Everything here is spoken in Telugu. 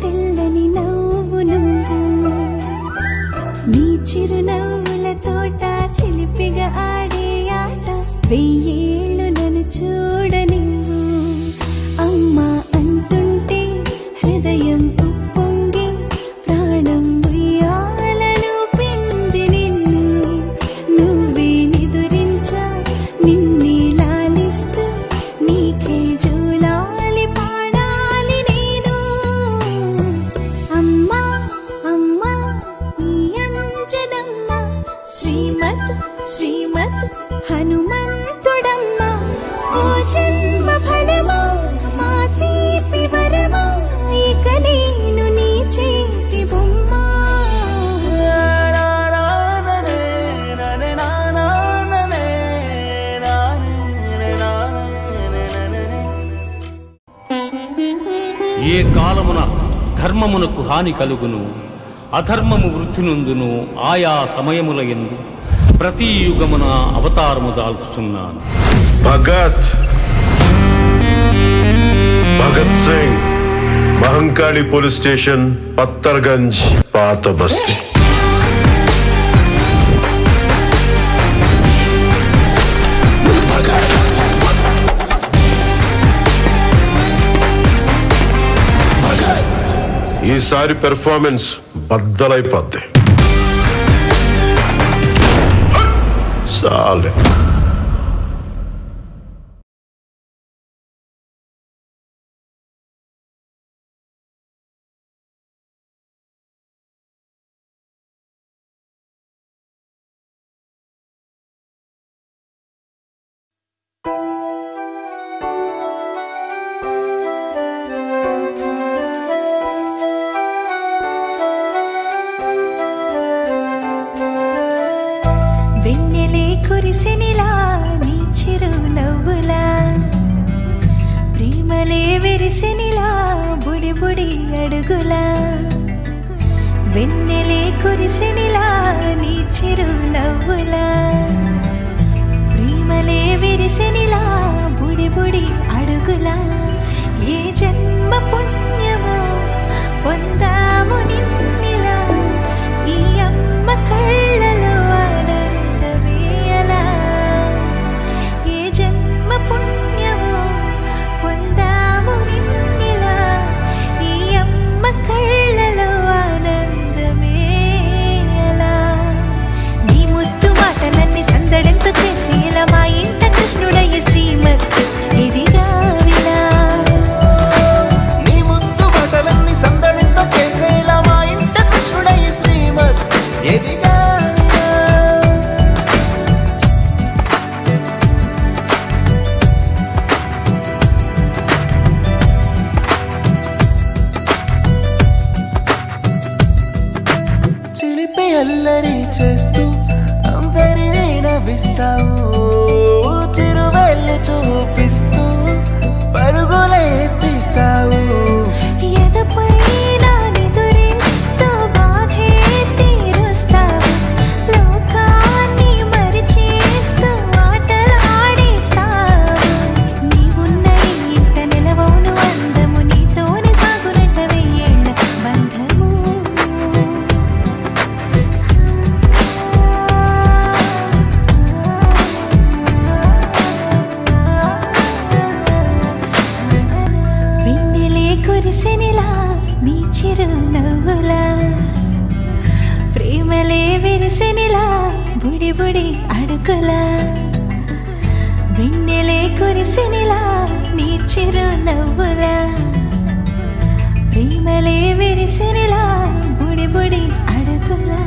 తెల్లని నవ్వు నువ్వు నీ చిరునవ్వుల తోట చిలిపిగా ఆడే ఆట వెయ్యేళ్ళు నన్ను చూడనివ్వు అమ్మా అంటుంటే హృదయం ఉప్పొంగి ప్రాణం ఉయ్యాలలో పిండి నిన్ను నువ్వే నిదురించా నిన్నే లాలిస్తూ నీకే జూలాలి పాడాలి నేను అమ్మా అమ్మా ఈ అంజనమ్మ శ్రీమత్ శ్రీమత్ హనుమంతుడమ్మ ఓ జన్మ ఫలమా మా తీపి వరమా ఇక నేను నీ చేతి బొమ్మ ఏ కాలమున ధర్మమునకు హాని కలుగును అధర్మము వృద్ధి నొందును ఆయా సమయముల యందు ప్రతి యుగమున అవతారము దాల్చుచున్నాను. భగత్ సింగ్, మహంకాళి పోలీస్ స్టేషన్, పత్తర్గంజ్, పాత బస్తీ. ఈసారి పెర్ఫార్మెన్స్ బద్దలైపోద్ది. చాలే వెన్నెలే కురిసెనిలా నీ చిరునవ్వులా ప్రేమలే విరిసెనిలా బుడి బుడి అడుగులా వెన్నెలే కురిసెనిలా నీ చిరునవ్వులా ప్రేమలే విరిసెనిలా బుడి బుడి అడుగులా ఏ జన్మ పుణ్యమో పొందాము నిన్నిలా ఈ అమ్మ కళ్ళలో పుణ్యమో పొందాము నిన్నిలా ఈ అమ్మ కళ్ళలో ఆనందమే అలా నీ ముద్దు మాటలన్నీ సందడెంతో చేసి ఇలా మా ఇంట కృష్ణుడయ్య శ్రీమత్ ఇదిగా విలా నీ ముద్దు మాటలన్నీ సందడెంతో చేసేలా మా ఇంట కృష్ణుడయ్య శ్రీమత్ ఇదిగా అల్లరి చేస్తూ అందరినీ నవ్విస్తావు చిరువెళ్ళు చూపిస్తూ పరుగులే ఎత్తిస్తావు ఎదపై నిదురిస్తూ బాధే తీరుస్తావు లోకాన్ని మరిచేస్తూ ఆటలు ఆడిస్తావు నీవున్న ఇంట నిలవను అందము నీతోనే సాగునట్ట వెయ్యేళ్ళ బంధము కురిసెనిలా నీ చిరునవ్వులా ప్రేమలే విరిసెనిలా బుడి బుడి అడుగులా వెన్నెలే కురిసెనిలా నీ చిరునవ్వులా ప్రేమలే విరిసెనిలా బుడి బుడి అడుగులా